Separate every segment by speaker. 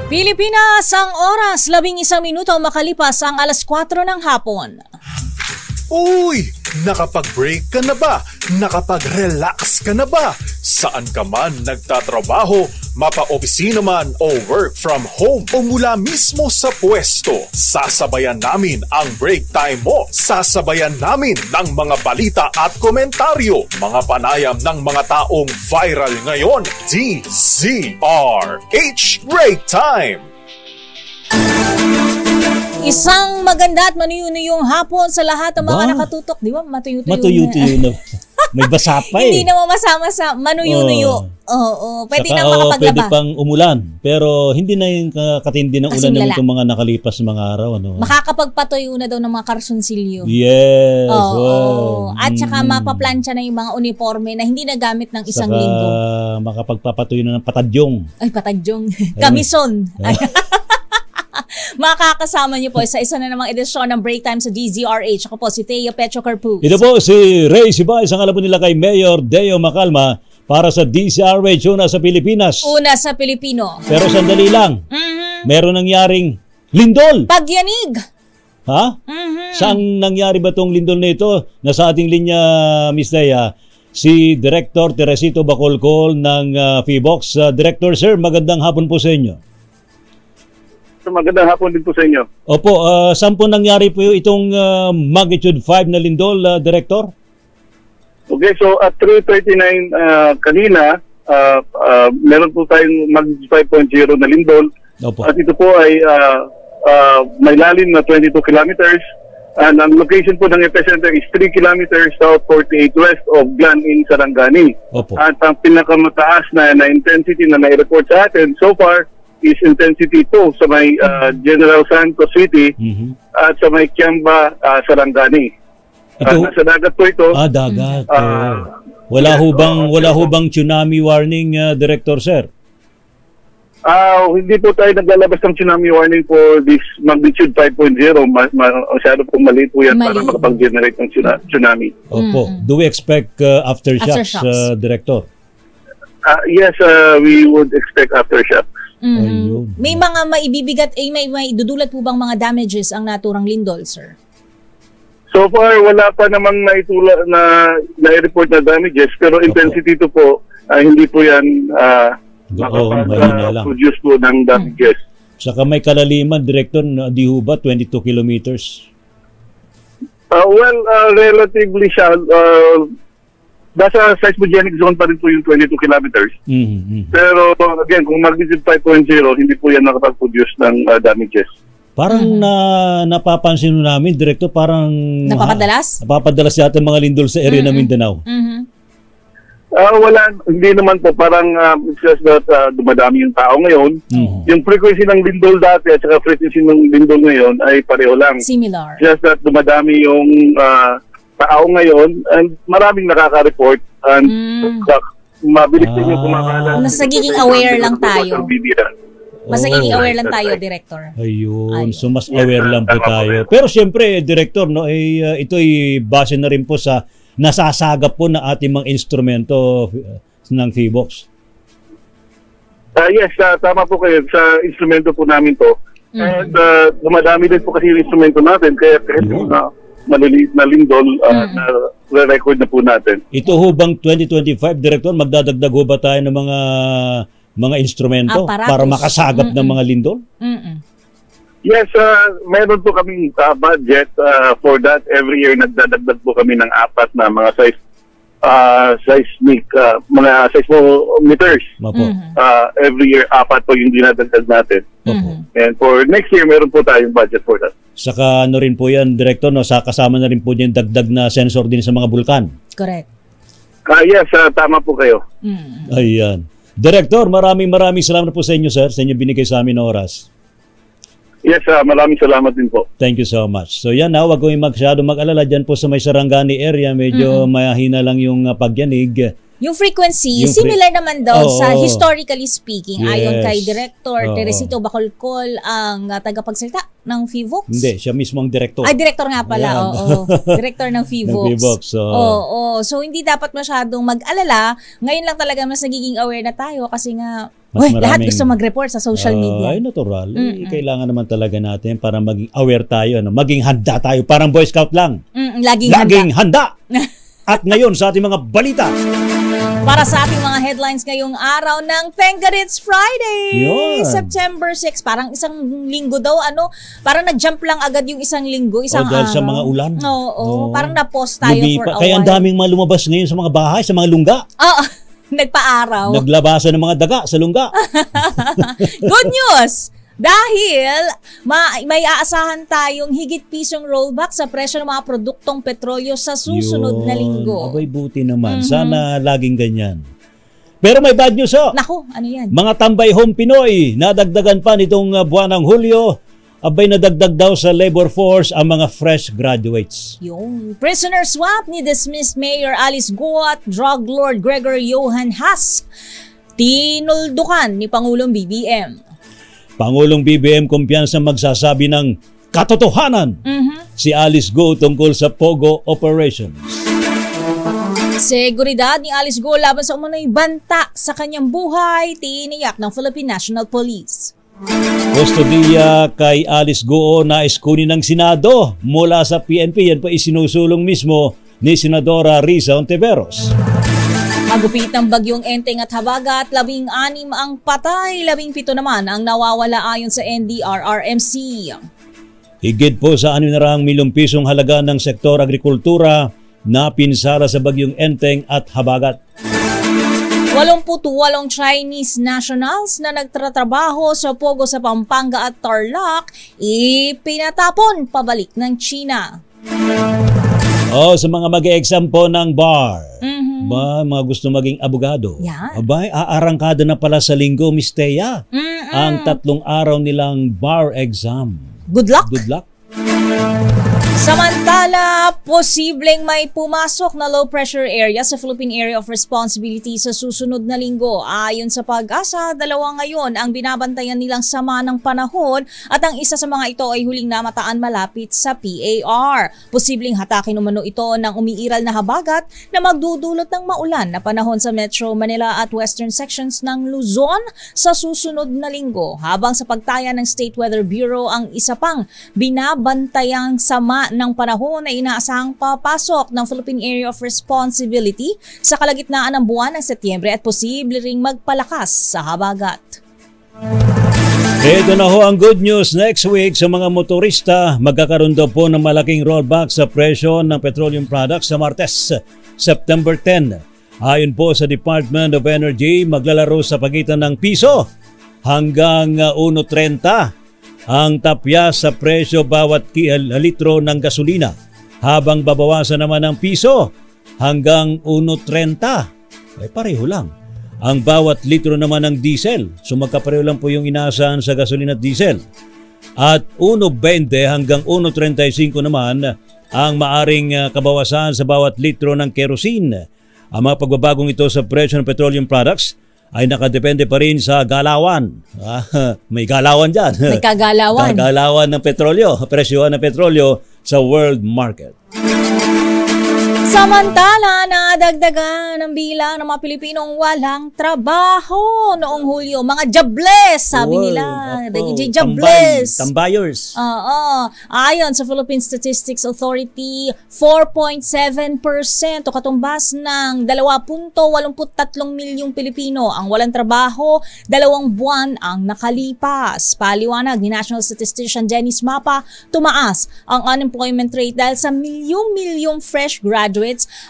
Speaker 1: Pilipinas, ang oras 11 minuto makalipas ang alas 4 ng hapon.
Speaker 2: Uy! Nakapag-break ka na ba? Nakapag-relax ka na ba? Saan ka man nagtatrabaho, mapa-opisina man o work from home o mula mismo sa pwesto, sasabayan namin ang break time mo. Sasabayan namin ng mga balita at komentaryo, mga panayam ng mga taong viral ngayon. DZRH Break Time!
Speaker 1: Isang maganda at manuyunuyong hapon sa lahat ng mga nakatutok. Di ba? Matuyo-tuyo
Speaker 3: na. May basa pa
Speaker 1: Hindi naman masama sa manuyunuyo. Oo. Pwede
Speaker 3: Saka,
Speaker 1: na makapaglaba.
Speaker 3: Pwede pang umulan. Pero hindi na yung katindi ng ulan ng itong mga nakalipas mga araw. Ano?
Speaker 1: Makakapagpatuyo na daw ng mga karsunsilyo.
Speaker 3: Yes.
Speaker 1: Oo. At saka mapaplansya na yung mga uniforme na hindi nagamit ng isang linggo.
Speaker 3: Makapagpapatuyo na ng patadyong.
Speaker 1: Ay, patadyong. Kamison. Makakasama niyo po sa isa na namang edisyon ng Break Time sa DZRH. Ako po si Theo Petro Carpuz.
Speaker 3: Ito po si Ray Sibay. Isang alam po nila kay Mayor Deo Macalma para sa DZRH una sa Pilipinas.
Speaker 1: Una sa Pilipino.
Speaker 3: Pero sandali lang. Meron nangyaring lindol.
Speaker 1: Pagyanig.
Speaker 3: Ha? Saan nangyari ba tong lindol na ito? Nasa ating linya, Miss Dea, si Director Teresito Bacolcol ng PHIVOLCS. Director, sir, magandang hapon po sa inyo.
Speaker 4: Magandang hapon din po sa inyo.
Speaker 3: Opo, saan po nangyari po itong magnitude 5 na lindol, Director?
Speaker 4: Okay, so at 3:39 kanina, meron po tayong magnitude 5.0 na lindol.
Speaker 3: Opo.
Speaker 4: At ito po ay may lalim na 22 kilometers. And ang location po ng epicenter is 3 kilometers south 48 west of Glan in Sarangani.
Speaker 3: Opo.
Speaker 4: At ang pinakamataas na intensity na na-report sa atin so far is intensity 2 sa may General Santos City at sa may Kiamba, Sarangani. Nasa dagat po ito.
Speaker 3: Dagat. Wala ho bang tsunami warning, Director, sir?
Speaker 4: Hindi po tayo naglalabas ng tsunami warning for this magnitude 5.0. Masyado po mali po yan para makapag-generate ng tsunami.
Speaker 3: Opo. Do we expect aftershocks, Director?
Speaker 4: Yes, we would expect aftershocks.
Speaker 1: May mga maibibigat, may idudulat po bang mga damages ang naturang lindol, sir?
Speaker 4: So far, wala pa namang na-report na damages, pero intensity to po, hindi po yan makapag-produce po ng damages.
Speaker 3: Saka may kalaliman, Director, di ho ba 22 kilometers?
Speaker 4: Relatively shallow. Nasa seismogenic zone pa rin po yung 22 kilometers. Pero again, kung magnitude 5.0, hindi po yan nakapag-produce ng damages.
Speaker 3: Parang napapansin namin, Director, parang napapadalas yata mga lindol sa area ng Mindanao.
Speaker 4: Hindi naman po. Parang it's just that dumadami yung tao ngayon. Yung frequency ng lindol dati at saka frequency ng lindol ngayon ay pareho lang.
Speaker 1: Similar.
Speaker 4: Just that dumadami yung tao ngayon and maraming nakaka-report and mabilis din yung kumakalat.
Speaker 1: Mas nagiging aware lang tayo. Mas nagiging aware lang tayo, Director.
Speaker 3: Ayun. So mas aware lang po tayo. Pero siyempre, Director, no, ito'y base na rin po sa nasasagap po na ating mga instrumento ng PHIVOLCS.
Speaker 4: Yes, tama po kayo. Sa instrumento po namin to. And dumadami din po kasi yung instrumento natin. Kaya maliliit na lindol na re-record na po natin.
Speaker 3: Ito ho bang 2025, Director, magdadagdag ho ba tayo ng mga instrumento para makasagap ng mga lindol?
Speaker 4: Yes, meron po kaming budget for that. Every year nagdadagdag po kami ng 4 na mga seismic, mga seismometers. Every year 4 po yung dinadagdag natin. And for next year, meron po tayong budget for that.
Speaker 3: Saka ano rin po yan, Director, no? Sa kasama na rin po yung dagdag na sensor din sa mga bulkan.
Speaker 1: Correct.
Speaker 4: Yes, tama po kayo.
Speaker 3: Ayan. Director, maraming salamat po sa inyo, sir, sa inyo binigay sa amin na oras.
Speaker 4: Yes, maraming salamat din po.
Speaker 3: Thank you so much. So yan, huwag kayong masyado mag-alala dyan po sa may Sarangani area. Medyo mahina lang yung pagyanig.
Speaker 1: Yung frequency,
Speaker 3: Yung
Speaker 1: similar naman daw
Speaker 3: Oo.
Speaker 1: sa historically speaking. Ayon
Speaker 3: Yes.
Speaker 1: kay Director
Speaker 3: Oo.
Speaker 1: Teresito Bacolcol, ang tagapagsalita ng FIVOX.
Speaker 3: Hindi, siya mismo ang direktor.
Speaker 1: Ay, director nga pala.
Speaker 3: Ayan.
Speaker 1: Oo. Director ng FIVOX.
Speaker 3: Ng FIVOX, oo.
Speaker 1: Oo. So, hindi dapat masyadong mag-alala. Ngayon lang talaga mas nagiging aware na tayo kasi nga,
Speaker 3: Mas
Speaker 1: lahat
Speaker 3: maraming-
Speaker 1: gusto mag-report sa social media.
Speaker 3: Ay, natural. Kailangan naman talaga natin para maging aware tayo. Maging handa tayo. Parang Boy Scout lang.
Speaker 1: Laging handa.
Speaker 3: At ngayon sa ating mga balita.
Speaker 1: Para sa ating mga headlines ngayong araw ng Pengarits Friday,
Speaker 3: Yun.
Speaker 1: September 6. Parang isang linggo daw, parang nag-jump lang agad yung isang linggo, isang
Speaker 3: dahil sa
Speaker 1: araw.
Speaker 3: mga ulan.
Speaker 1: Oo, parang na-pause tayo for a
Speaker 3: Kaya ang
Speaker 1: while.
Speaker 3: daming mga lumabas ngayon sa mga bahay, sa mga lungga.
Speaker 1: Oo, nagpa-araw.
Speaker 3: Naglabasan ng mga daga sa lungga.
Speaker 1: Good news! Dahil may aasahan tayong higit pisong rollback sa presyo ng mga produktong petrolyo sa susunod na linggo.
Speaker 3: Abay, buti naman. Sana laging ganyan. Pero may bad news, oh.
Speaker 1: Naku, ano yan?
Speaker 3: Mga tambay home Pinoy, nadagdagan pa nitong buwan ng Hulyo. Abay, nadagdag daw sa labor force ang mga fresh graduates.
Speaker 1: Yung prisoner swap ni dismissed Mayor Alice Go at drug lord Gregory Johan Haas. Tinuldukan ni Pangulong BBM.
Speaker 3: Pangulong BBM kumpiyansa magsasabi ng katotohanan si Alice Go tungkol sa Pogo operations.
Speaker 1: Seguridad ni Alice Go laban sa umunoy banta sa kanyang buhay, tiniyak ng Philippine National Police.
Speaker 3: Kustodiya kay Alice Go nais kunin ng Senado mula sa PNP. Yan pa isinusulong mismo ni Senadora Risa Ontiveros.
Speaker 1: Magupit ng bagyong Enteng at Habagat, 16 ang patay, 17 naman ang nawawala ayon sa NDRRMC.
Speaker 3: Higit po sa 6 milyong pisong halaga ng sektor agrikultura na pinsala sa bagyong Enteng at Habagat.
Speaker 1: 88 Chinese nationals na nagtatrabaho sa Pogo sa Pampanga at Tarlac, ipinatapon pabalik ng China.
Speaker 3: Sa mga mag-e-exam po ng bar. Mga gusto maging abogado.
Speaker 1: Yan.
Speaker 3: Abay, aarangkada na pala sa linggo, Miss Thea. Ang 3 araw nilang bar exam.
Speaker 1: Good luck!
Speaker 3: Good luck.
Speaker 1: Samantala, posibleng may pumasok na low pressure area sa Philippine Area of Responsibility sa susunod na linggo. Ayon sa Pag-asa, 2 ngayon ang binabantayan nilang sama ng panahon at ang isa sa mga ito ay huling namataan malapit sa PAR. Posibleng hatakin umano ito ng umiiral na habagat na magdudulot ng maulan na panahon sa Metro Manila at western sections ng Luzon sa susunod na linggo. Habang sa pagtaya ng State Weather Bureau, ang isa pang binabantayang sama ng panahon ay inaasahang papasok ng Philippine Area of Responsibility sa kalagitnaan ng buwan ng Setyembre at posible ring magpalakas sa habagat.
Speaker 3: Ito na ho ang good news. Next week sa mga motorista, magkakaroon daw po ng malaking rollback sa presyo ng petroleum products sa Martes, September 10. Ayon po sa Department of Energy, maglalaro sa pagitan ng piso hanggang 1.30 ang tapya sa presyo bawat litro ng gasolina, habang babawasan naman ng piso hanggang 1.30. Ay pareho lang. Ang bawat litro naman ng diesel, so magkapareho lang po yung inaasahan sa gasolina at diesel. At 1.20 hanggang 1.35 naman ang maaring kabawasan sa bawat litro ng kerosene. Ang mga pagbabagong ito sa presyo ng petroleum products ay nakadepende pa rin sa galawan. May galawan dyan.
Speaker 1: May kagalawan.
Speaker 3: Kagalawan ng petrolyo, presyohan ng petrolyo sa world market.
Speaker 1: Samantala, nadagdagan ang bilang ng mga Pilipinong walang trabaho noong Hulyo. Mga jobless, sabi nila. Jobless.
Speaker 3: Tambayers.
Speaker 1: Oo. Ayon sa Philippine Statistics Authority, 4.7% o katumbas ng 2.83 milyong Pilipino ang walang trabaho, 2 buwan ang nakalipas. Paliwanag ni National Statistician Dennis Mapa, tumaas ang unemployment rate dahil sa milyong-milyong fresh graduates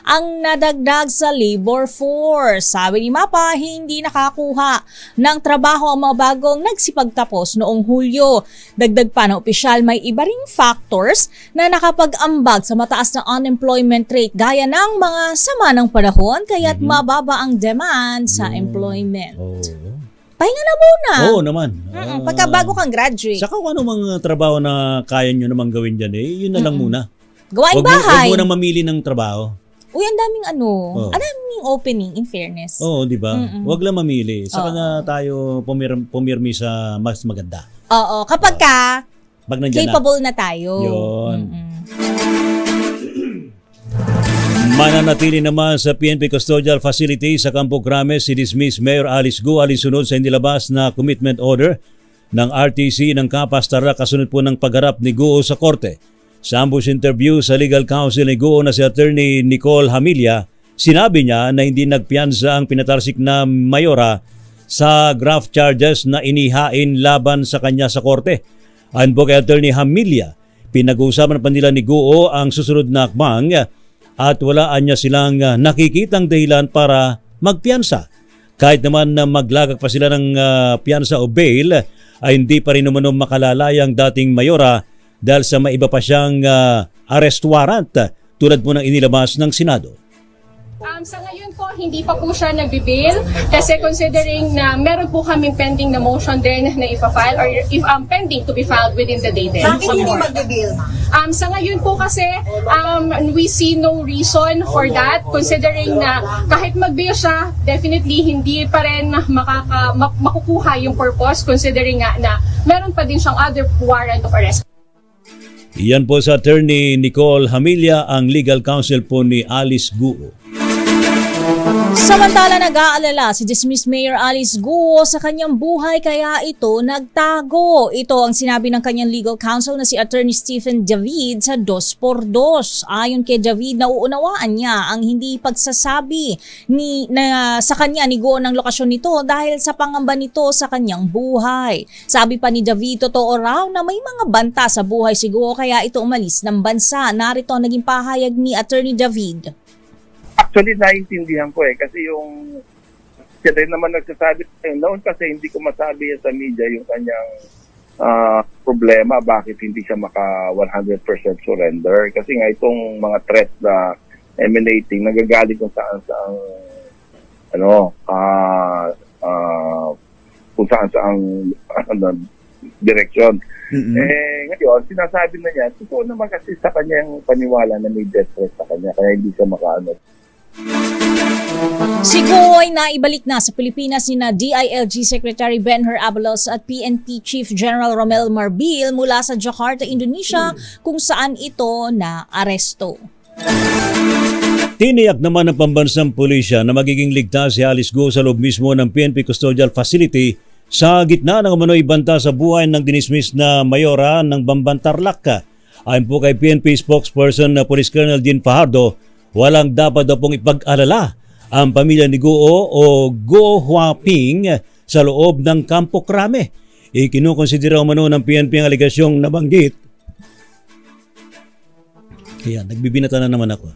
Speaker 1: ang nadagdag sa labor force. Sabi ni Mapa, hindi nakakuha ng trabaho ang mga bagong nagsipagtapos noong Hulyo. Dagdag pa ng opisyal, may iba ring factors na nakapag-ambag sa mataas na unemployment rate gaya ng mga sama ng panahon kaya't mababa ang demand sa employment. Pahinga na muna.
Speaker 3: Oo naman.
Speaker 1: Pagka bago kang graduate.
Speaker 3: Saka kung ano mga trabaho na kaya nyo namang gawin dyan, yun na lang muna.
Speaker 1: Gawaing
Speaker 3: Huwag
Speaker 1: bahay.
Speaker 3: mo nang mamili ng trabaho.
Speaker 1: Uy, ang daming
Speaker 3: Oh.
Speaker 1: ang daming opening in fairness.
Speaker 3: Oo, di ba? Huwag lang mamili. Saka
Speaker 1: Oo.
Speaker 3: na tayo pumirmi sa mas maganda.
Speaker 1: Oo, kapag ka
Speaker 3: Pag nandiyan
Speaker 1: capable na tayo.
Speaker 3: Yun.
Speaker 1: Mm-mm.
Speaker 3: Mananatili naman sa PNP Custodial Facility sa Campo Crame si dismiss Mayor Alice Guo alinsunod sa inilabas na commitment order ng RTC ng Capas Tarlac kasunod po ng pagharap ni Guo sa korte. Sa ambush interview sa legal counsel ni Guo na si Attorney Nicole Hamilla, sinabi niya na hindi nagpiyansa ang pinatarsik na mayora sa graft charges na inihain laban sa kanya sa korte. Ayon po kay Attorney Hamilla, pinag-uusapan pa nila ni Guo ang susunod na akbang at walaan niya silang nakikitang dahilan para magpiyansa. Kahit naman na maglagak pa sila ng piyansa o bail, ay hindi pa rin naman makalalay ang dating mayora dahil sa may iba pa siyang arrest warrant tulad po ng inilabas ng Senado.
Speaker 5: Sa ngayon po, hindi pa po siya nagbibil kasi considering na meron po kaming pending na motion din na ipa-file or if pending to be filed within the day din.
Speaker 6: Bakit hindi magbibil?
Speaker 5: Sa ngayon po kasi, we see no reason for that considering na kahit mag-bail siya, definitely hindi pa rin makukuha yung purpose considering nga na meron pa din siyang other warrant of arrest.
Speaker 3: Iyan po sa Attorney Nicole Hamilla, ang legal counsel po ni Alice Guo.
Speaker 1: Samantala nag-aalala si dismissed Mayor Alice Guo sa kanyang buhay kaya ito nagtago. Ito ang sinabi ng kanyang legal counsel na si Attorney Stephen David sa 2x2. Ayon kay David, nauunawaan niya ang hindi pagsasabi sa kanya ni Guo ng lokasyon nito dahil sa pangamba nito sa kanyang buhay. Sabi pa ni David, totoo raw na may mga banta sa buhay si Guo kaya ito umalis ng bansa. Narito ang naging pahayag ni Attorney David.
Speaker 4: Actually, naiintindihan ko kasi yung siya rin naman nagsasabi noon kasi hindi ko masabi sa media yung kanyang problema, bakit hindi siya maka 100% surrender. Kasi nga itong mga threats na emanating, nagagaling kung saan direksyon. Ngayon, sinasabi na niya, totoo naman kasi sa kanyang paniwala na may death threat sa kanya, kaya hindi siya makaano.
Speaker 1: Si Guo ay naibalik na sa Pilipinas ni DILG Secretary Benher Abalos at PNP Chief General Romel Marbil mula sa Jakarta, Indonesia, kung saan ito na-aresto.
Speaker 3: Tiniyak naman ng pambansang pulisya na magiging ligtas si Alice Guo sa loob mismo ng PNP Custodial Facility sa gitna ng umano'y banta sa buhay ng dinismiss na mayora ng Bamban Tarlac. Ayon po kay PNP spokesperson na Police Colonel Dean Fajardo, walang dapat daw pong ipag-alala ang pamilya ni Guo o Guo Huaping sa loob ng Campo Crame. Ikinukonsidera umano ng PNP ang aligasyong nabanggit. Kaya nagbibinata na naman ako.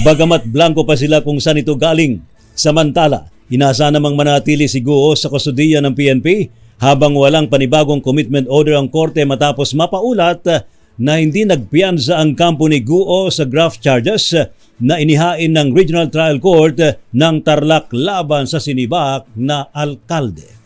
Speaker 3: Bagamat blanco pa sila kung saan ito galing. Samantala, inasa namang manatili si Guo sa kustodiya ng PNP habang walang panibagong commitment order ang korte matapos mapaulat na hindi nagpiyansa ang kampo ni Guo sa graft charges na inihain ng Regional Trial Court ng Tarlac laban sa sinibak na alkalde.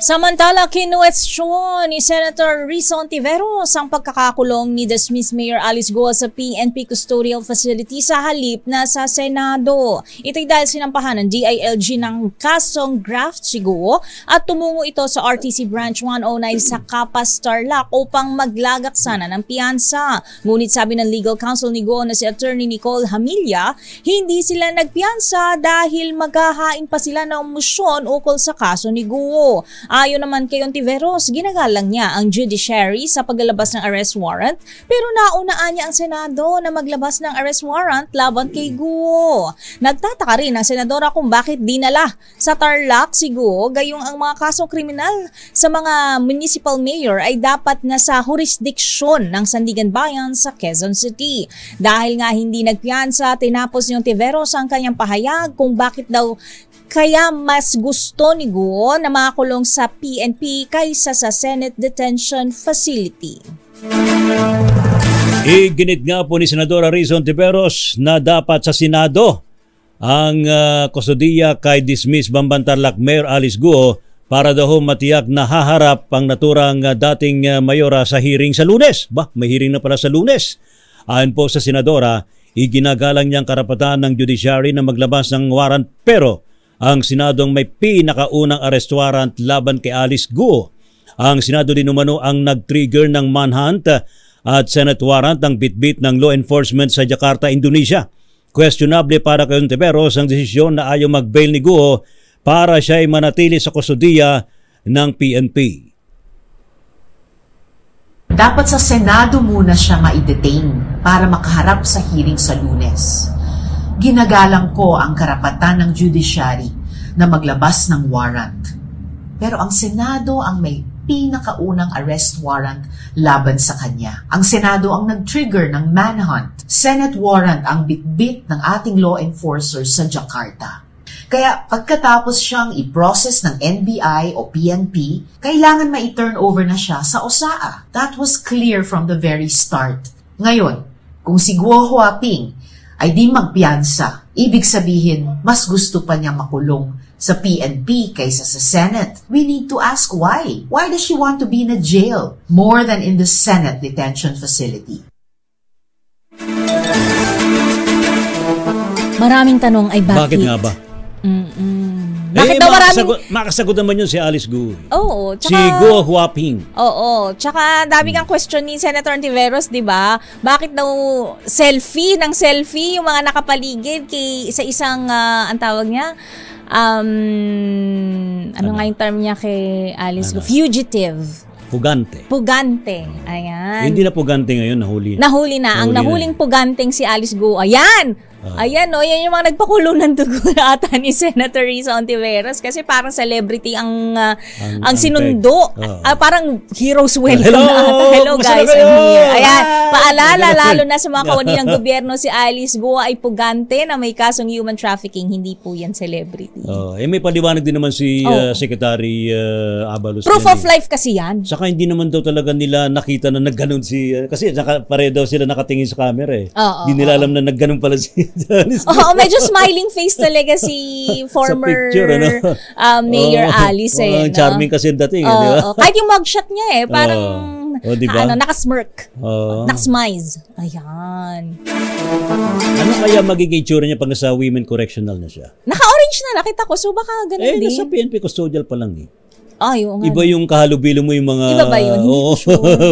Speaker 1: Samantala, kinuwestiyon ni Senator Rizon Tiveros ang pagkakakulong ni dismissed Mayor Alice Guo sa PNP Custodial Facility sa halip na sa Senado. Ito'y dahil sinampahan ng DILG ng kasong graft si Guo at tumungo ito sa RTC Branch 109 sa Capas Tarlac upang maglagak sana ng piyansa. Ngunit sabi ng legal counsel ni Guo na si Attorney Nicole Hamilla, hindi sila nagpiyansa dahil maghahain pa sila ng motion ukol sa kaso ni Guo. Ayon naman kay Ontiveros, ginagalang niya ang judiciary sa paglalabas ng arrest warrant pero naunaan niya ang Senado na maglabas ng arrest warrant laban kay Guo. Nagtataka rin ang senadora kung bakit dinala sa Tarlac si Guo gayong ang mga kasong kriminal sa mga municipal mayor ay dapat na sa jurisdiksyon ng Sandigan Bayan sa Quezon City. Dahil nga hindi nagpiyansa, tinapos ni Ontiveros ang kanyang pahayag kung bakit daw kaya mas gusto ni Guo na makakulong sa PNP kaysa sa Senate Detention Facility.
Speaker 3: Iginit nga po ni Senadora Rizon Tiveros na dapat sa Senado ang kustodiya kay dismissed Bamban Tarlac Mayor Alice Guo para daw matiyak na haharap ang naturang dating mayora sa hearing sa Lunes. May hearing na pala sa Lunes. Ayon po sa Senadora, iginagalang niyang karapatan ng judiciary na maglabas ng warrant, pero ang Senado ang may pinakaunang arrest warrant laban kay Alice Guo. Ang Senado din umano ang nag-trigger ng manhunt at Senate warrant ang bitbit ng law enforcement sa Jakarta, Indonesia. Questionable para kay Ontiveros ang desisyon na ayaw mag-bail ni Guo para siya ay manatili sa kustodiya ng PNP.
Speaker 6: Dapat sa Senado muna siya ma-detain para makaharap sa hearing sa Lunes. Ginagalang ko ang karapatan ng judiciary na maglabas ng warrant. Pero ang Senado ang may pinakaunang arrest warrant laban sa kanya. Ang Senado ang nag-trigger ng manhunt. Senate warrant ang bitbit ng ating law enforcers sa Jakarta. Kaya pagkatapos siyang i-process ng NBI o PNP, kailangan ma-turn over na siya sa OSAA. That was clear from the very start. Ngayon, kung si Guo Huaping ay di magpiyansa, ibig sabihin mas gusto pa niya makulong sa PNP kaysa sa Senate. We need to ask why. Why does she want to be in a jail more than in the Senate detention facility?
Speaker 1: Maraming tanong ay bakit?
Speaker 3: Bakit nga ba?
Speaker 1: Bakit daw maraming...
Speaker 3: Makasagot naman yun si Alice Guo.
Speaker 1: Oo.
Speaker 3: Si Guo Huaping.
Speaker 1: Oo. Tsaka dami kang question ni Senator Ontiveros, di ba? Bakit daw selfie yung mga nakapaligid sa isang, ang tawag niya? Ano nga yung term niya kay Alice Guo? Fugitive. Pugante. Ayan.
Speaker 3: Hindi na pugante ngayon, nahuli.
Speaker 1: Nahuli na. Ang nahuling puganteng si Alice Guo. Ayan! Ayan, no, yan yung mga nagpakulong ng dugo na ata ni Senator Risa Ontiveros kasi parang celebrity ang sinundo. Parang heroes welcome na ata. Hello guys, I'm here. Ayan, paalala lalo na sa mga kawani ng gobyerno, si Alice Guo ay pugante na may kasong human trafficking, hindi po yan celebrity.
Speaker 3: May paliwanag din naman si Secretary Abalos.
Speaker 1: Proof of life kasi yan.
Speaker 3: Saka hindi naman daw talaga nila nakita na nagganon kasi pare daw sila nakatingin sa camera eh. Hindi nila alam na nagganon pala si
Speaker 1: medyo smiling face talaga si former
Speaker 3: picture,
Speaker 1: Mayor Alice.
Speaker 3: Charming kasi yung dating. Di ba?
Speaker 1: Kahit yung mugshot niya parang
Speaker 3: diba?
Speaker 1: Nakasmirk. Nakasmize. Ayan.
Speaker 3: Ano kaya magiging itsura niya pag nasa women correctional na siya?
Speaker 1: Naka-orange na nakita ko. So baka ganun din.
Speaker 3: Nasa PNP custodial pa lang eh.
Speaker 1: Iba
Speaker 3: yung kahalubilo mo yung mga...
Speaker 1: Iba ba yun?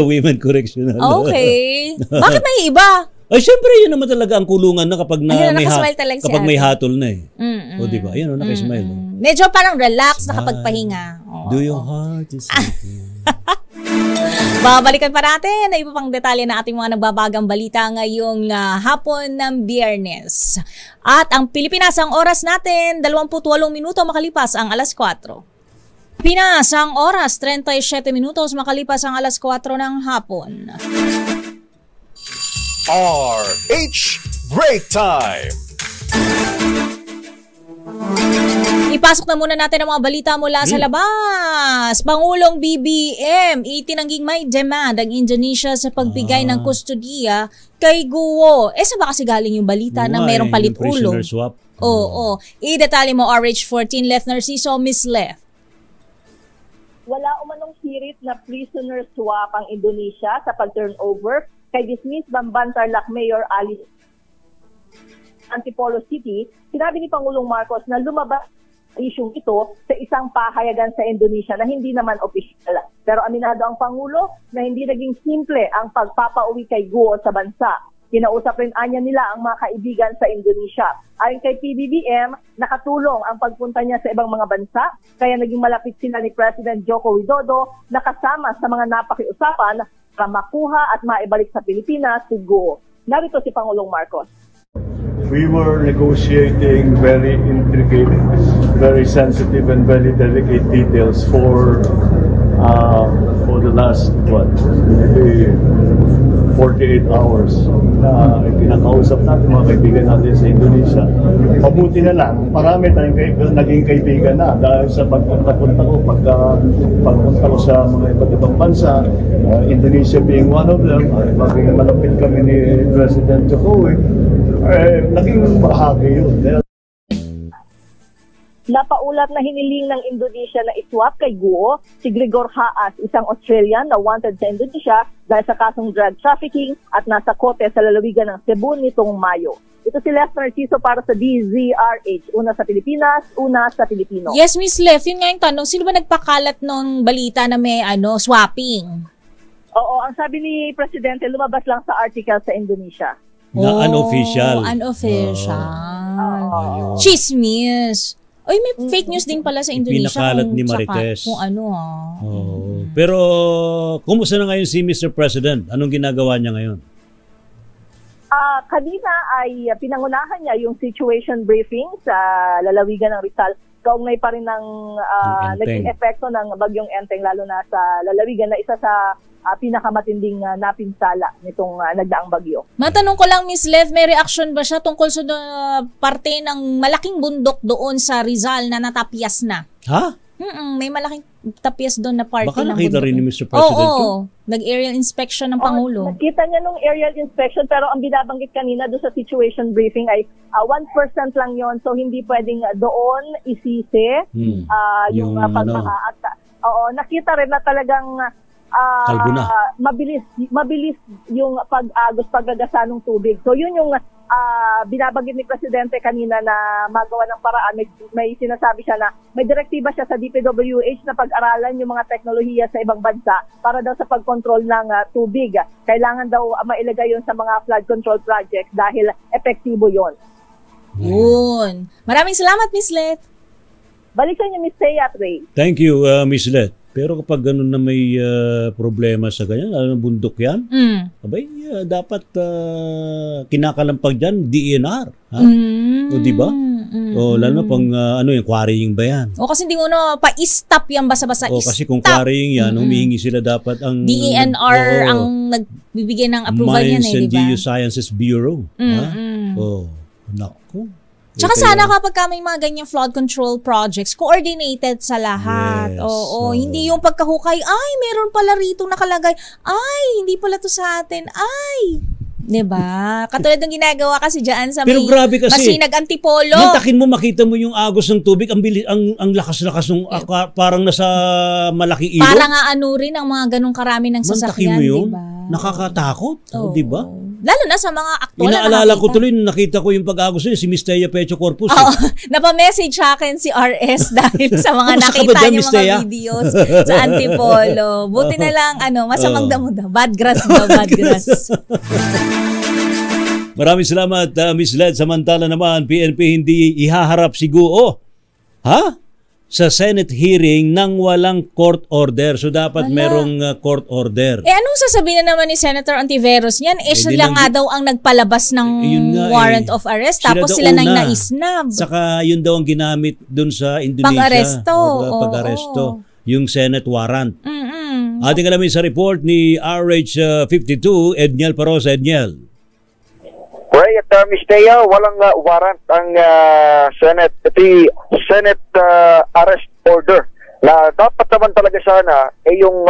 Speaker 3: Women correctional.
Speaker 1: Okay. Bakit may iba?
Speaker 3: Ay, syempre, yun naman talaga ang kulungan na kapag may hatol na eh. O, diba? Yan, nakasmile.
Speaker 1: Medyo parang relax, nakapagpahinga.
Speaker 3: Do your heart is something.
Speaker 1: Babalikan pa natin na iba pang detalye na ating mga nagbabagang balita ngayong hapon ng Biyernes. At ang Pilipinas, ang oras natin, 28 minuto makalipas ang alas 4. Pinas, ang oras, 37 minutos makalipas ang alas 4 ng hapon.
Speaker 2: RH Break Time.
Speaker 1: Ipasok na muna natin ang mga balita mula sa labas. Pangulong BBM, itinangging may demand ang Indonesia sa pagbigay ng kustodiya kay Guo. Saan ba kasi galing yung balita na mayroong palit-ulo?
Speaker 3: Prisoner swap.
Speaker 1: Oo. I-detalye mo RH14 Left Narciso, Miss Left.
Speaker 7: Wala umanong hirit na prisoner swap ang Indonesia sa pag-turnover kay dismissed Bamban Tarlac Mayor Alice Antipolo City. Sinabi ni Pangulong Marcos na lumabas isyung ito sa isang pahayagan sa Indonesia na hindi naman opisyal. Pero aminado ang Pangulo na hindi naging simple ang pagpapauwi kay Guo sa bansa. Kinausap rin anya nila ang mga kaibigan sa Indonesia. Ayon kay PBBM, nakatulong ang pagpunta niya sa ibang mga bansa, kaya naging malapit sila ni President Joko Widodo na kasama sa mga napakiusapan para makuha at maibalik sa Pilipinas si Guo. Narito si Pangulong Marcos.
Speaker 8: We were negotiating very intricate, very sensitive and very delicate details for the last, maybe 48 hours na kinakausap natin mga kaibigan natin sa Indonesia. Mabuti na lang, marami tayong naging kaibigan na dahil sa pagpunta ko sa mga iba't ibang bansa, Indonesia being one of them, maging malapit kami ni President Jokowi, naging bahagi yun.
Speaker 7: Napaulat na hiniling ng Indonesia na iswap kay Guo si Gregor Haas, isang Australian na wanted sa Indonesia dahil sa kasong drug trafficking at nasa kote sa lalawigan ng Cebu nitong Mayo. Ito si Les Narciso para sa DZRH. Una sa Pilipinas, una sa Pilipino.
Speaker 1: Yes, Miss Lef, yun nga yung tanong. Sino ba nagpakalat nung balita na may swapping?
Speaker 7: Oo, ang sabi ni Presidente, lumabas lang sa article sa Indonesia.
Speaker 3: Na unofficial.
Speaker 1: Unofficial.
Speaker 3: Ayun.
Speaker 1: Chismis. Ay, may fake news din pala sa Indonesia.
Speaker 3: Pinakalat ni Marites.
Speaker 1: Kung ano
Speaker 3: Pero, kumusta na ngayon si Mr. President? Anong ginagawa niya ngayon?
Speaker 7: Kanina ay pinangunahan niya yung situation briefing sa lalawigan ng Rizal. Kaugnay pa rin ng naging epekto ng bagyong Enteng, lalo na sa lalawigan na isa sa pinakamatinding napinsala nitong nagdaang bagyo.
Speaker 1: Matanong ko lang, Miss Lev, may reaction ba siya tungkol sa parte ng malaking bundok doon sa Rizal na natapyas na?
Speaker 3: Ha?
Speaker 1: May malaking tapyas doon na parte
Speaker 3: Baka
Speaker 1: ng
Speaker 3: nakita
Speaker 1: bundok.
Speaker 3: rin ni Mr. President.
Speaker 1: Oo. Nag-aerial inspection ng Pangulo.
Speaker 7: Nakita niya nung aerial inspection, pero ang binabanggit kanina doon sa situation briefing ay 1% lang yon, so hindi pwedeng doon isisi yung pagmaka. Oo, nakita rin na talagang mabilis yung paggagasa ng tubig. So yun yung binabanggit ni Presidente kanina na magawa ng paraan. May sinasabi siya na may direktiba siya sa DPWH na pag-aralan yung mga teknolohiya sa ibang bansa para daw sa pag-control ng tubig. Kailangan daw mailagay yun sa mga flood control projects dahil epektibo yun.
Speaker 1: Yun. Maraming salamat, Miss Let.
Speaker 7: Balik sa inyo, Miss Thea at Ray.
Speaker 3: Thank you, Miss Let. Pero kapag ganun na may problema sa ganyan, lalo ng bundok yan, abay, dapat kinakalampag dyan, DNR. Ha? O diba? O lalo na pang yung quarrying ba yan?
Speaker 1: O kasi hindi mo pa-stop yan basa-basa.
Speaker 3: O kasi kung quarrying yan, humihingi sila dapat ang
Speaker 1: DNR ang nagbibigay ng approval yan
Speaker 3: Mines and
Speaker 1: diba?
Speaker 3: Geosciences Bureau. O, naku.
Speaker 1: Tsaka sana kapag may mga ganyang flood control projects, coordinated sa lahat.
Speaker 3: Yes,
Speaker 1: Oo. Hindi yung pagkahukay, ay, meron pala rito nakalagay. Ay, hindi pala to sa atin. Ay, diba? Katulad ng ginagawa kasi dyan sa
Speaker 3: pero grabe kasi,
Speaker 1: Masinag Antipolo.
Speaker 3: mantakin mo, makita mo yung agos ng tubig, ang lakas-lakas ng parang nasa malaki ilog.
Speaker 1: Para nga rin ang mga ganong karami ng sasakyan,
Speaker 3: mantakin mo yun,
Speaker 1: diba?
Speaker 3: Nakakatakot, diba?
Speaker 1: Lalo na sa mga aktual na
Speaker 3: inaalala ko tuloy, nakita ko yung pag-agos yun, si Miss Thea Pecho Corpus.
Speaker 1: Napamessage sa akin si RS dahil sa mga nakita niyo mga videos sa Antipolo. Buti na lang, masamang damo daw. Bad grass daw, bad grass.
Speaker 3: Maraming salamat, Miss Led. Samantala naman, PNP hindi ihaharap si Guo. Ha? Sa Senate hearing nang walang court order. So dapat merong court order.
Speaker 1: Anong sasabihin na naman ni Senator Ontiveros niyan? Siya lang nga daw ang nagpalabas ng warrant of arrest. Tapos sila nang naisnab.
Speaker 3: Saka yun daw ang ginamit dun sa Indonesia. Pag-aresto. Yung Senate warrant. Ating alamin sa report ni RH52, Edniel Parosa. Edniel.
Speaker 9: Ray at Miss Thea, walang warrant ang Senate arrest order na dapat naman talaga sana yung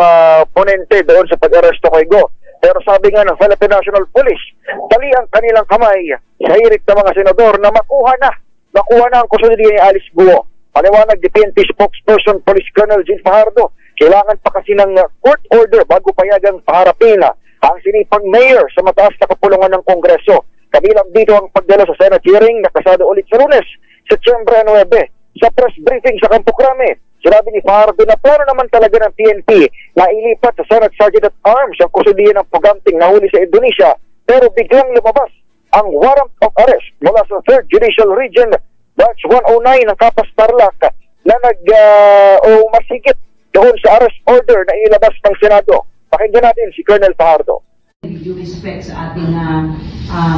Speaker 9: ponente doon sa pag-aresto kay Go. Pero sabi nga ng Philippine National Police, dali ang kanilang kamay sa hirit ng mga senador na makuha na ang kustodiya ni Alice Guo. Paliwanag ni PNP spokesperson Police Colonel Jean Fajardo, kailangan pa kasi ng court order bago payagang paharapin ang sinipang mayor sa mataas na kapulungan ng Kongreso. Kabilang dito ang pagdala sa Senate hearing na kasado ulit sa Lunes, Setyembre 9. Sa press briefing sa Campo Crame, sinabi ni Fajardo na plano naman talaga ng PNP na ilipat sa Senate Sergeant at Arms ang kusudiyan ng puganting nahuli sa Indonesia, pero biglang lumabas ang warrant of arrest mula sa 3rd Judicial Region, Batch 109 ng Kapas Tarlac na masigit doon sa arrest order na ilabas ng Senado. Pakinggan natin si Colonel Fajardo.
Speaker 10: With due respect sa ating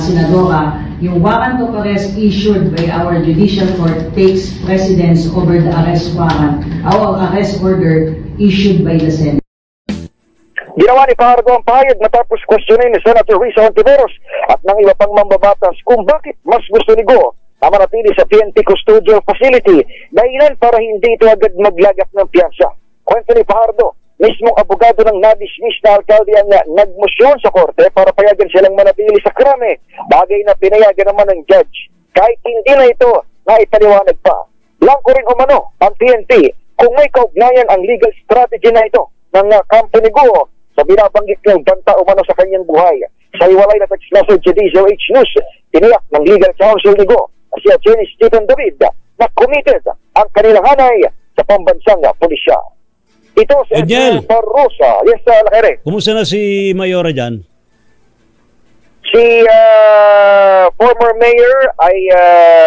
Speaker 10: senadora, yung warrant of arrest issued by our judicial court takes precedence over the arrest warrant, our arrest order issued by the Senate.
Speaker 9: Ginawa ni Fajardo ang pahayag matapos questionin ni Senator Risa Ontiveros at ng iba pang mambabatas kung bakit mas gusto ni Go na manatili sa PNP Custodial Facility dahilan para hindi ito agad maglagak ng piyansa. Kwento ni Fajardo, mismong abogado ng na-dismiss na alkalde ang nagmosyon sa korte para payagan silang manatili sa krame, bagay na pinayagan naman ng judge. Kahit hindi na ito na ipaliwanag pa. lang ko rin umano ang PNP kung may kaugnayan ang legal strategy na ito ng kampo ni Guo sa binabanggit ng banta umano sa kanyang buhay. Sa iwalay na text message sa DZOH News, tiniyak ng legal counsel ni Guo si Attorney Stephen David na committed ang kanilang hanay sa pambansang pulisya. Ito si
Speaker 3: Edel
Speaker 9: Barrosa. Yes, Lakere.
Speaker 3: Kumusta na si Mayora dyan?
Speaker 9: Si former mayor ay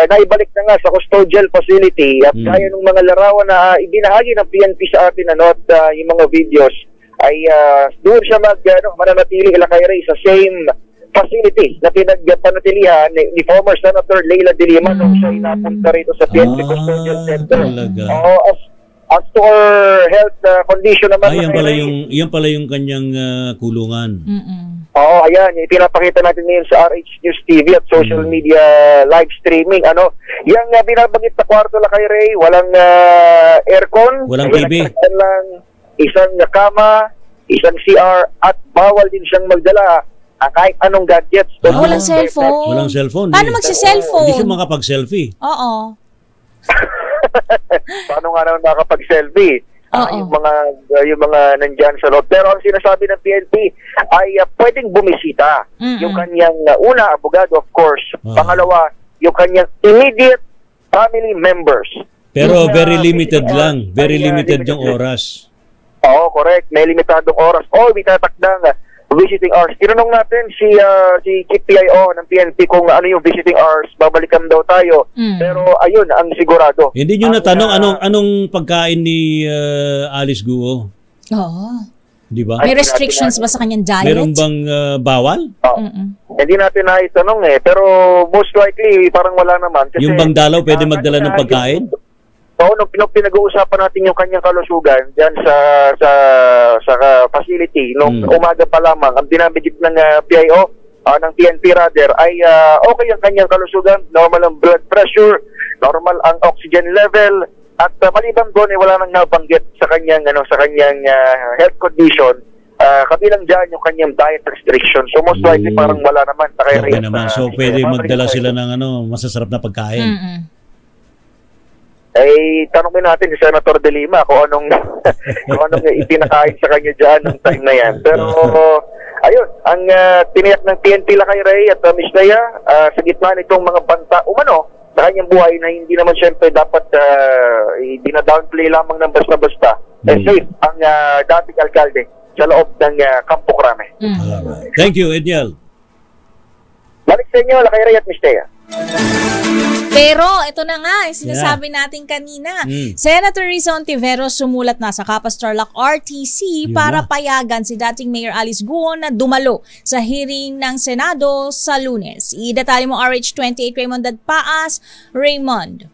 Speaker 9: naibalik na nga sa custodial facility at gaya ng mga larawan na ibinahagi ng PNP sa atin at yung mga videos ay doon siya mananatili Lakere sa same facility na pinagpanatilihan ni former Senator Leila De Lima nung siya inapunta rito sa PNP Custodial Center. As to her health condition naman.
Speaker 3: Yan pala yung kanyang kulungan.
Speaker 9: Oo, ayan. Pinapakita natin ngayon sa RH News TV at social media live streaming. Yung binabanggit na kwarto Lakere, walang aircon.
Speaker 3: Walang TV.
Speaker 9: Lang, isang kama, isang CR, at bawal din siyang magdala kahit anong gadgets.
Speaker 1: Walang cellphone.
Speaker 3: Walang cellphone.
Speaker 1: Paano magsi-cellphone?
Speaker 3: Hindi siya makapag-selfie.
Speaker 1: Oo.
Speaker 9: Paano nga naman makapag-selfie? Yung mga nandyan sa loob. Pero ang sinasabi ng PNP ay pwedeng bumisita. Yung kanyang una, abogado of course. Pangalawa, yung kanyang immediate family members.
Speaker 3: Pero very limited lang. Very limited yung oras.
Speaker 9: Oo, correct. May limitadong oras. May tatakdang visiting hours. Tinanong natin si Chief PIO ng PNP kung ano yung visiting hours. Babalikan daw tayo. Pero ayun, ang sigurado.
Speaker 3: Hindi nyo natanong anong pagkain ni Alice Guo?
Speaker 1: Oo.
Speaker 3: Di ba?
Speaker 1: May restrictions ba sa kanyang diet?
Speaker 3: Meron bang bawal?
Speaker 9: Hindi natin naitanong pero most likely parang wala naman. Kasi,
Speaker 3: yung bang dalaw pwede magdala ng pagkain?
Speaker 9: Oo, nung pinag-uusapan natin yung kanyang kalusugan diyan sa facility nung umaga pa lamang, ang dinamigit ng PIO ng PNP rather ay okay ang kanyang kalusugan, normal ang blood pressure, normal ang oxygen level, at maliban doon wala nang nabanggit sa kanyang health condition. Kabilang dyan yung kanyang diet restriction. So most likely parang wala naman.
Speaker 3: Okay naman. So pwede magdala sila ng masasarap na pagkain.
Speaker 9: Tanongin natin si Senator De Lima kung anong ipinakain sa kanya dyan ng time na yan. Pero ayun, ang tiniyak ng PNP Lakere at Miss Lea sa gitna nitong mga banta umano sa kanyang buhay na hindi naman siyempre dapat dina-downplay lamang ng basta-basta. Safe ang dating alkalde sa loob ng Campo Crame.
Speaker 3: Thank you, Edniel.
Speaker 9: Balik sa inyo, Lakere at Miss Lea.
Speaker 1: Pero ito na nga, sinasabi natin kanina. Senator Risa Ontiveros sumulat na sa Kapas Tarlac RTC para payagan si dating Mayor Alice Guo na dumalo sa hearing ng Senado sa Lunes. Idetalye mo RH28 Raymond Dadpaas. Raymond.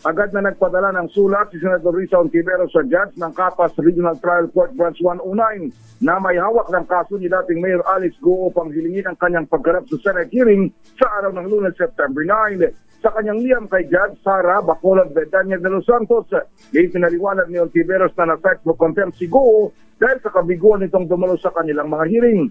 Speaker 11: Agad na nagpadala ng sulat si Senator Risa Ontiveros sa judge ng Kapas Regional Trial Court Branch 109 na may hawak ng kaso ni dating Mayor Alice Guo upang hilingin ang kanyang pagharap sa Senate hearing sa araw ng Lunes, September 9. Sa kanyang liyam kay Judge Sara Bacolod de Daniel de los Santos, ipinaliwanag ni Ontiveros na na-fact for contempt si Guo dahil sa kabiguan nitong dumalo sa kanilang mga hearing.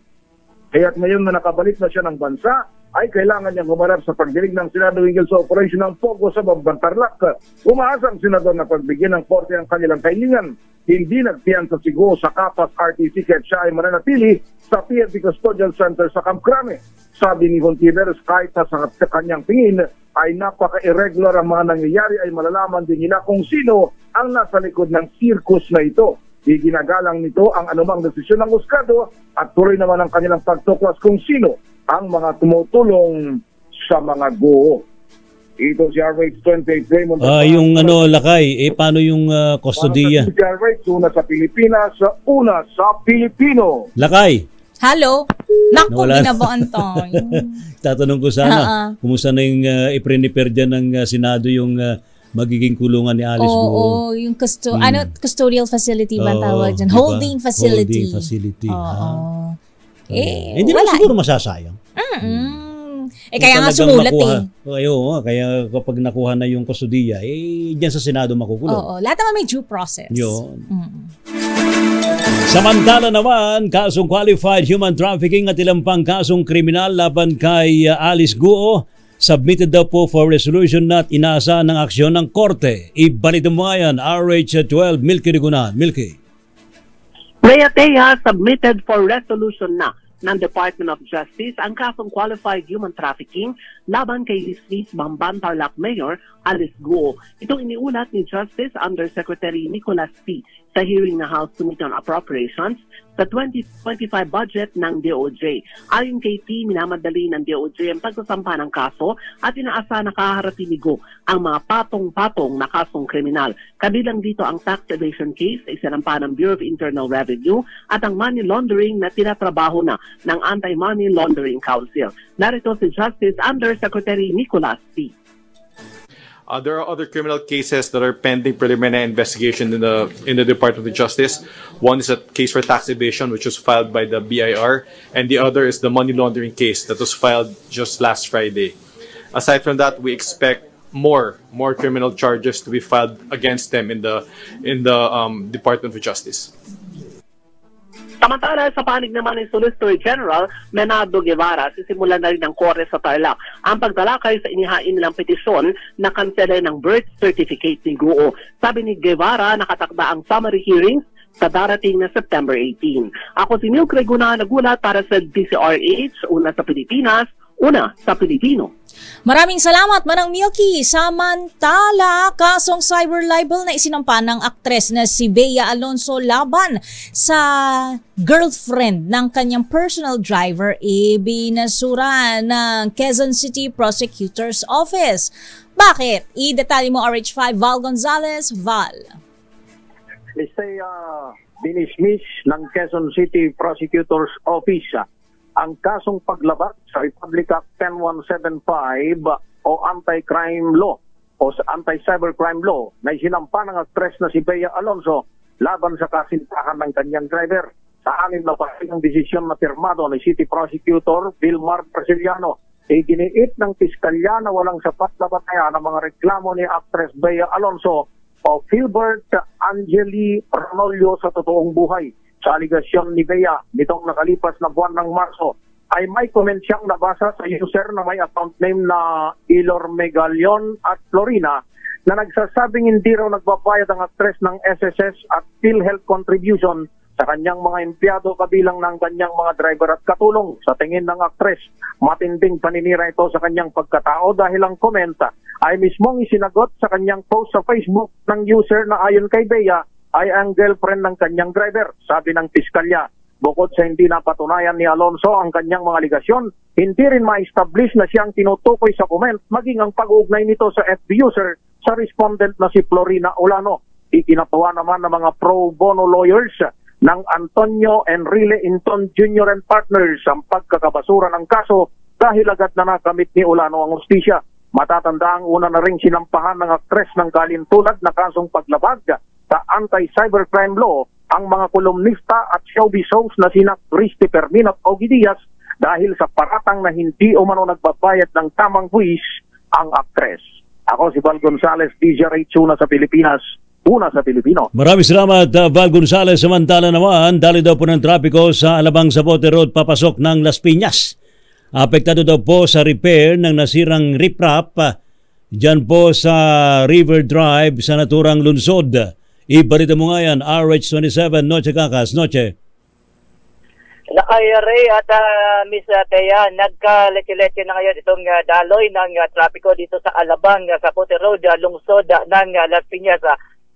Speaker 11: Kaya't ngayon na nakabalik na siya ng bansa, ay kailangan niyang humarap sa pagdinig ng Senado hinggil sa operasyon ng Pogo sa Bamban Tarlac. Umaasa ang Senador na pagbigyan ng korte ang kanilang kahilingan. Hindi nagpiyansa si Guo sa Kapas RTC kahit siya ay mananatili sa PNP Custodial Center sa Camp Crame. Sabi ni Ontiveros, kahit sa kanyang tingin ay napaka-irregular ang mga nangyayari, ay malalaman din nila kung sino ang nasa likod ng circus na ito. Iginagalang nito ang anumang desisyon ng Husgado at tuloy naman ang kanilang pagtuklas kung sino ang mga tumutulong sa mga Guo. Ito si RH28 Raymond.
Speaker 3: Yung Lakay, paano yung kustodiya?
Speaker 11: Si RH, una sa Pilipinas, una sa Pilipino.
Speaker 3: Lakay.
Speaker 1: Hello? Naku, binabuan tayo.
Speaker 3: Tatanong ko sana, kumusta na yung i-prepare dyan ng Senado yung magiging kulungan ni Alice Guo?
Speaker 1: Oo, yung custodial facility ba tawag dyan? Holding facility.
Speaker 3: Holding facility.
Speaker 1: Hindi
Speaker 3: naman siguro masasayang.
Speaker 1: Kaya nga sumulat
Speaker 3: kaya kapag nakuha na yung kustodiya, dyan sa Senado makukulong.
Speaker 1: Oo, lahat naman may due process.
Speaker 3: Yun. Samantala naman, kasong qualified human trafficking at ilang pang kasong kriminal laban kay Alice Guo submitted daw po for resolution na at inaasahan ng aksyon ng korte. Ibalita mo nga yan, RH12, Milky Rigunan. Milky.
Speaker 12: Reatea submitted for resolution na ng Department of Justice ang kasong qualified human trafficking laban kay Lislis Bamban Tarlac Mayor Alice Guo. Itong iniulat ni Justice Undersecretary Nicholas P. sa hearing na House Committee on Appropriations sa 2025 budget ng DOJ. Ayon kay P, minamadali ng DOJ ang pagsasampa ng kaso at inaasa na kaharapin ni Guo ang mga patong-patong na kasong kriminal. Kabilang dito ang tax evasion case na isinampa ng Bureau of Internal Revenue at ang money laundering na tinatrabaho na ng Anti-Money Laundering Council. Narito si Justice Undersecretary Nicholas P.
Speaker 13: There are other criminal cases that are pending preliminary investigation in the Department of Justice. One is a case for tax evasion, which was filed by the BIR, and the other is the money laundering case that was filed just last Friday. Aside from that, we expect more criminal charges to be filed against them in the Department of Justice.
Speaker 12: Samantala, sa panig naman ng Solicitor General Menardo Guevara, sisimulan na rin ng Korte sa Tarlac ang pagtalakay sa inihain nilang petisyon na kansela ng birth certificate ni Guo. Sabi ni Guevara, nakatakda ang summary hearings sa darating na September 18. Ako si Milky Rigunan, nagulat para sa DCRH, una sa Pilipinas, una sa Pilipino.
Speaker 1: Maraming salamat, Manang Milky. Samantala, kasong cyber libel na isinampa ng aktres na si Bea Alonso laban sa girlfriend ng kanyang personal driver, binasura ng Quezon City Prosecutor's Office. Bakit? I-detalye mo RH5, Val Gonzalez. Val.
Speaker 11: Binismiss ng Quezon City Prosecutor's Office ang kasong paglabag sa Republic Act 10175 o Anti-Crime Law o sa Anti-Cybercrime Law na isinampa ng aktres na si Bea Alonso laban sa kasintahan ng kanyang driver. Sa 6 na pasing desisyon na pirmado ni City Prosecutor Vilmar Presiliano, iginiit ng piskalya na walang sapat na batayan ng mga reklamo ni aktres Bea Alonso o Philbert Angeli Ronolio sa totoong buhay. Sa aligasyon ni Bea nitong nakalipas na buwan ng Marso ay may comment siyang nabasa sa user na may account name na Ilor Megalion at Florina na nagsasabing hindi raw nagbabayad ang aktres ng SSS at PhilHealth contribution sa kanyang mga empleyado kabilang ng kanyang mga driver at katulong. Sa tingin ng aktres, matinding paninira ito sa kanyang pagkatao dahil ang komenta ay mismong isinagot sa kanyang post sa Facebook ng user na ayon kay Bea ay ang girlfriend ng kanyang driver. Sabi ng piskalya, bukod sa hindi napatunayan ni Alonso ang kanyang mga aligasyon, hindi rin ma-establish na siyang tinutukoy sa comment maging ang pag-uugnay nito sa FB user sa respondent na si Florina Olano. Ikinatawa naman ng mga pro bono lawyers ng Antonio Enrile Inton Jr. and Partners ang pagkakabasura ng kaso dahil agad na nakamit ni Olano ang hustisya. Matatanda ang una na ring sinampahan ng aktres ng kalintulad na kasong paglabag sa Anti-Cybercrime Law ang mga kolumnista at showbiz host na sina Christopher Minot Ogie Diaz dahil sa paratang na hindi umano nagbabayad ng tamang buwis ang aktres. Ako si Val Gonzalez, DZRH, una sa Pilipinas, una sa Pilipino.
Speaker 3: Maraming salamat, Val Gonzalez. Samantala naman, dali daw po ng trapiko sa Alabang Zapote Road papasok ng Las Piñas. Apektado daw po sa repair ng nasirang riprap dyan po sa River Drive sa naturang lungsod. Ibalita mo nga yan, RH27, Noche Kakas, Noche.
Speaker 14: Nakay Ray at Miss Thea, nagkalete-lete na ngayon itong daloy ng trapiko dito sa Alabang, sa Zapote Road, lungsod ng Las Piñas.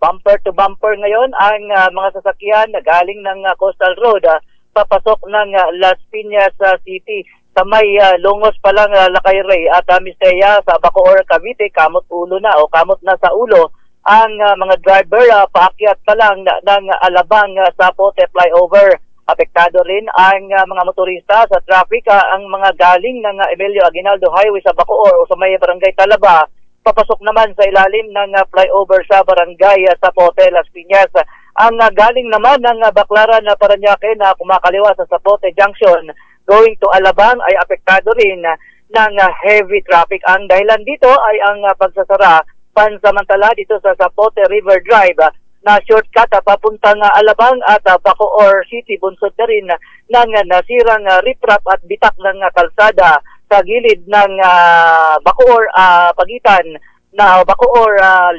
Speaker 14: Bumper to bumper ngayon ang mga sasakyan na galing ng Coastal Road, papasok ng Las Piñas City. Sa may lungos pa lang, Lakay Ray at Miss Thea, sa Bacoor, Cavite, kamot ulo na o kamot na sa ulo ang mga driver paakyat pa lang ng Alabang Zapote flyover. Apektado rin ang mga motorista sa traffic, ang mga galing ng Emilio Aguinaldo Highway sa Bacoor o sa may Barangay Talaba, papasok naman sa ilalim ng flyover sa Barangay Zapote, Las Piñas. Ang galing naman ng Baclaran na Parañaque na kumakaliwa sa Zapote Junction going to Alabang ay apektado rin ng heavy traffic. Ang dahilan dito ay ang pagsasara pansamantala dito sa Zapote River Drive na shortcut papuntang Alabang at Bacoor City, bunsod na rin ng nasirang riprap at bitak ng kalsada sa gilid ng Bacoor, pagitan na Bacoor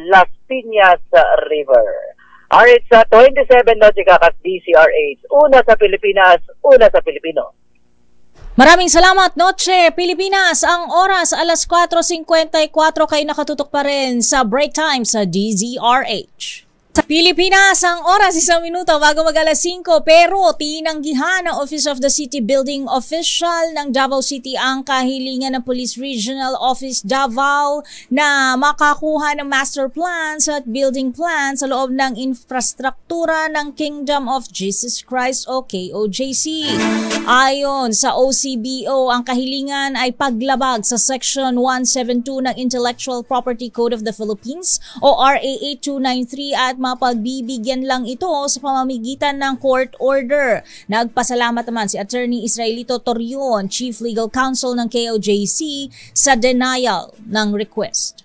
Speaker 14: Las Piñas River. RH 27 Noticakas DCRH. Una sa Pilipinas, una sa Pilipino.
Speaker 1: Maraming salamat, Noche Pilipinas. Ang oras, alas 4:54, kayo nakatutok pa rin sa break time sa DZRH. Sa Pilipinas, ang oras 1 minuto bago mag-alas 5, pero tinanggihan ng Office of the City Building Official ng Davao City ang kahilingan ng Police Regional Office Davao na makakuha ng master plans at building plans sa loob ng infrastruktura ng Kingdom of Jesus Christ o KOJC. Ayon sa OCBO, ang kahilingan ay paglabag sa Section 172 ng Intellectual Property Code of the Philippines o RA 8293 at mapagbibigyan lang ito sa pamamagitan ng court order. Nagpasalamat naman si Attorney Israelito Torion, Chief Legal Counsel ng KOJC, sa denial ng request.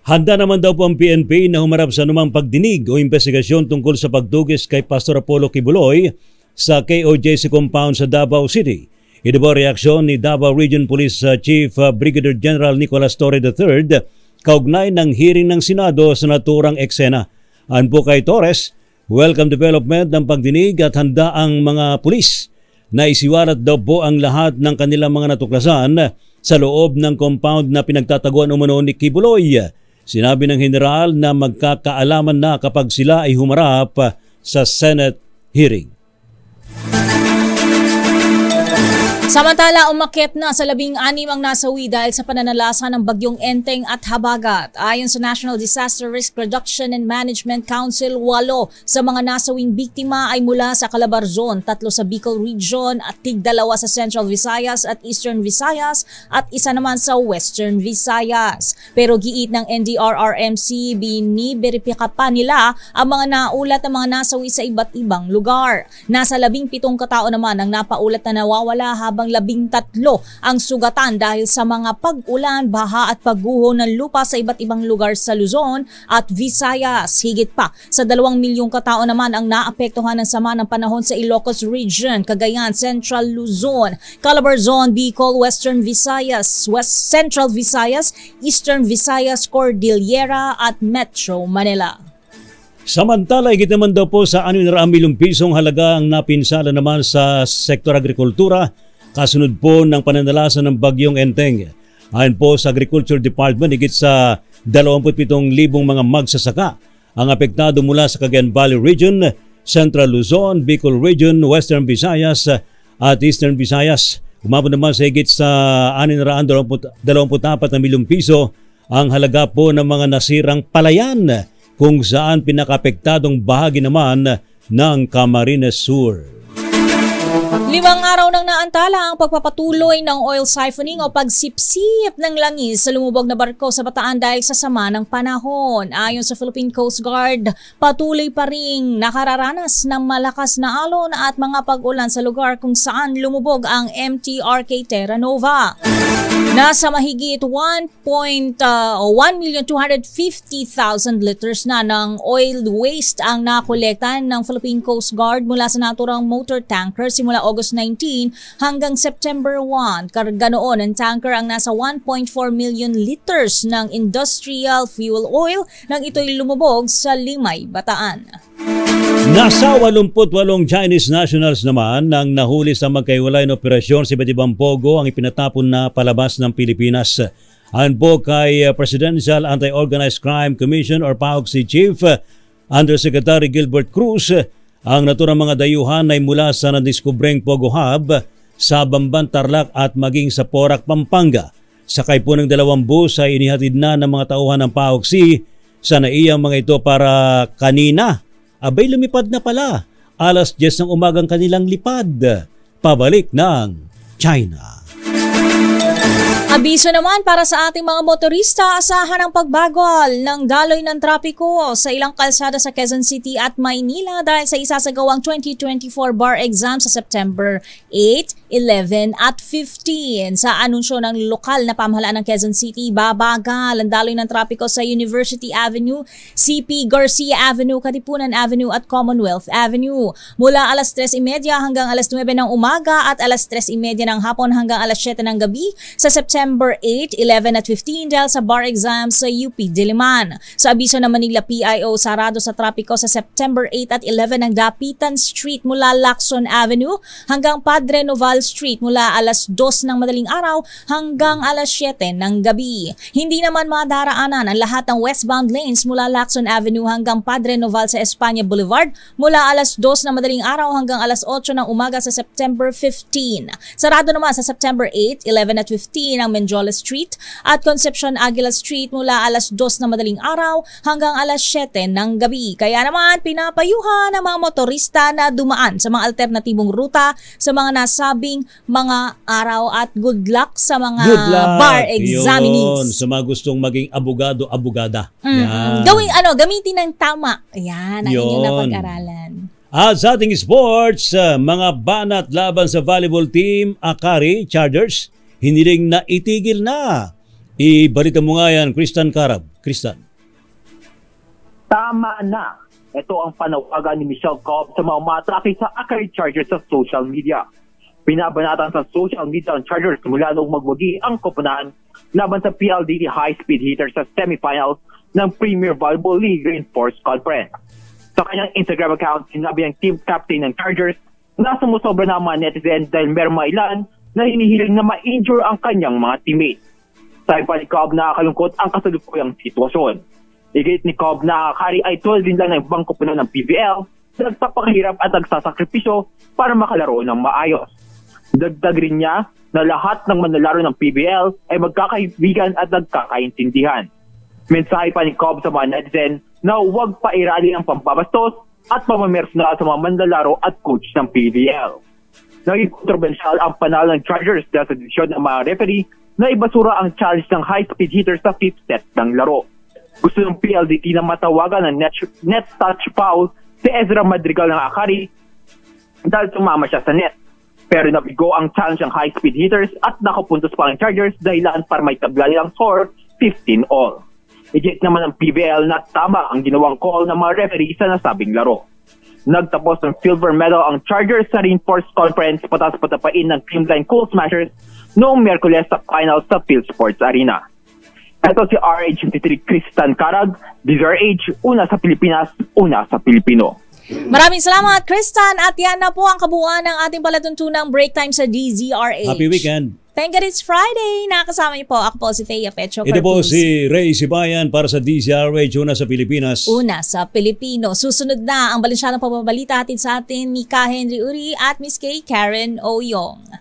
Speaker 3: Handa naman daw po ang PNP na humarap sa anumang pagdinig o investigasyon tungkol sa pagdugis kay Pastor Apollo Kibuloy sa KOJC compound sa Davao City. Ito po reaksyon ni Davao Region Police Chief Brigadier General Nicolas Torre III kaugnay ng hearing ng Senado sa naturang eksena. Ayon po kay Torres, welcome development ng pagdinig at handa ang mga pulis na isiwalat daw po ang lahat ng kanilang mga natuklasan sa loob ng compound na pinagtataguan umano ni Kibuloy. Sinabi ng general na magkakaalaman na kapag sila ay humarap sa Senate hearing.
Speaker 1: Samantala, umakyat na sa 16 ang nasawi dahil sa pananalasa ng bagyong Enteng at Habagat. Ayon sa National Disaster Risk Reduction and Management Council, 8 sa mga nasawing biktima ay mula sa Calabarzon, 3 sa Bicol Region at 2 sa Central Visayas at Eastern Visayas at 1 naman sa Western Visayas. Pero giit ng NDRRMC, biniberipika pa nila ang mga naulat ng mga nasawi sa iba't ibang lugar. Nasa 17 katao naman ang napaulat na nawawala habang 13 ang sugatan dahil sa mga pag-ulan, baha at pagguho ng lupa sa iba't ibang lugar sa Luzon at Visayas. Higit pa sa 2 milyong katao naman ang naapektuhan ng sama ng panahon sa Ilocos Region, Cagayan, Central Luzon, Calabarzon, Bicol, Western Visayas, Central Visayas, Eastern Visayas, Cordillera at Metro Manila.
Speaker 3: Samantala, higit naman daw po sa 600 milyong pisong halaga ang napinsala naman sa sektor agrikultura kasunod po ng pananalasa ng bagyong Enteng. Ayon po sa Agriculture Department, higit sa 27,000 mga magsasaka ang apektado mula sa Cagayan Valley Region, Central Luzon, Bicol Region, Western Visayas at Eastern Visayas. Umabot naman sa higit sa 624 na milyong piso ang halaga po ng mga nasirang palayan kung saan pinakapektadong bahagi naman ng Camarines Sur.
Speaker 1: 5 araw nang naantala ang pagpapatuloy ng oil siphoning o pagsipsip ng langis sa lumubog na barko sa Bataan dahil sa sama ng panahon. Ayon sa Philippine Coast Guard, patuloy pa ring nakararanas ng malakas na alon at mga pag-ulan sa lugar kung saan lumubog ang MTRK Terra Nova. Nasa mahigit 1,250,000 liters na ng oil waste ang nakolekta ng Philippine Coast Guard mula sa naturang motor tanker simula August 19 hanggang September 1. Karga noon ng tanker ang nasa 1.4 million liters ng industrial fuel oil nang ito'y lumubog sa Limay, Bataan.
Speaker 3: Nasa 88 Chinese nationals naman nang nahuli sa magkaiwalay na operasyon sa iba't ibang pogo ang ipinatapon na palabas ng Pilipinas. Ayon po kay Presidential Anti-Organized Crime Commission or PAOC Chief Undersecretary Gilbert Cruz, ang naturang mga dayuhan ay mula sa nadiskubreng Pogo Hub sa Bamban, Tarlac at maging sa Porac, Pampanga. Sakay po ng 2 bus ay inihatid na ng mga tauhan ng PAOC sa naiyang mga ito para kanina. Abay lumipad na pala. Alas 10 ng umagang kanilang lipad. Pabalik ng China.
Speaker 1: Abiso naman para sa ating mga motorista, asahan ang pagbagol ng daloy ng trapiko sa ilang kalsada sa Quezon City at Maynila dahil sa isasagawang 2024 bar exam sa September 8, 11 at 15. Sa anunsyo ng lokal na pamahalaan ng Quezon City, babagal ang daloy ng trapiko sa University Avenue, CP Garcia Avenue, Katipunan Avenue at Commonwealth Avenue. Mula alas 3:30 hanggang alas 9 ng umaga at alas 3:30 ng hapon hanggang alas 7 ng gabi sa September 8, 11 at 15 dahil sa bar exams sa UP Diliman. Sa abiso ng Manila PIO, sarado sa trapiko sa September 8 at 11 ng Dapitan Street mula Lacson Avenue hanggang Padre Noval Street mula alas 2 ng madaling araw hanggang alas 7 ng gabi. Hindi naman madaraanan ang lahat ng westbound lanes mula Lacson Avenue hanggang Padre Noval sa Espanya Boulevard mula alas 2 ng madaling araw hanggang alas 8 ng umaga sa September 15. Sarado naman sa September 8, 11 at 15 ang Menjola Street at Concepcion Aguila Street mula alas 2 ng madaling araw hanggang alas 7 ng gabi. Kaya naman pinapayuhan ng mga motorista na dumaan sa mga alternatibong ruta sa mga nasabing mga araw at good luck sa mga bar examinees.
Speaker 3: Yun, sa mga gustong maging abogado, abogada. Yan.
Speaker 1: Gamitin ng tama. Yan ang inyong napag-aralan.
Speaker 3: At sa ating sports, mga banat laban sa volleyball team Akari Chargers, hindi rin naitigil na. Ibalita mo nga yan, Kristan Karab. Kristan.
Speaker 15: Tama na. Ito ang panawagan ni Michelle Cobb sa mga umatake sa Akari Chargers sa social media. Binabanatan sa social media ang Chargers mula noong magwagi ang koponan laban sa PLDT High-Speed Hitters sa semifinals ng Premier Volleyball League Reinforced Conference. Sa kanyang Instagram account, sinabi ang team captain ng Chargers na sumusobra na ang mga netizens dahil meron mga ilan na hinihiling na ma-injure ang kanyang mga teammates. Sabi pa ni Cobb na kalungkot ang kasalukuyang sitwasyon. Igit ni Cobb na Akari ay 12 din lang ng ibang koponan ng PBL na nagpapakahirap at nagsasakripisyo para makalaro ng maayos. Dagdag rin niya na lahat ng manlalaro ng PBL ay magkakaibigan at nagkakaintindihan. Mensahe pa ni Cobb sa mga netizen na huwag pairali ang pambabastos at pamamersonal sa mga manlalaro at coach ng PBL. Naging kontrobensyal ang panalo ng Chargers dahil sa desisyon ng mga referee na ibasura ang challenge ng high-speed hitter sa 5th set ng laro. Gusto ng PLDT na matawagan ng net touch foul si Ezra Madrigal ng Akari dahil sumama siya sa net. Pero nabigo ang challenge ng high-speed hitters at nakapuntos pa ang Chargers dahilan para may taglay ang score 15-all. Ijek naman ng PBL na tama ang ginawang call ng mga referee sa nasabing laro. Nagtapos ng silver medal ang Chargers sa Reinforced Conference patas-patapain ng Creamline Cool Smashers noong Miyerkules sa finals sa Phil Sports Arena. Ito si RH53 Kristan Karag, DZRH, una sa Pilipinas, una sa Pilipino.
Speaker 1: Maraming salamat, Kristan. At yan na po ang kabuuan ng ating palatuntunang break time sa DZRH.
Speaker 3: Happy weekend.
Speaker 1: Thank God it's Friday. Nakakasama niyo po. Ako po si Thea Pecho.
Speaker 3: Ito po si Ray Sibayan para sa DZRH, una sa Pilipinas.
Speaker 1: Una sa Pilipino. Susunod na ang balansyadong pagbabalita atin sa atin ni Ka Henry Uri at Miss K. Karen Oyong.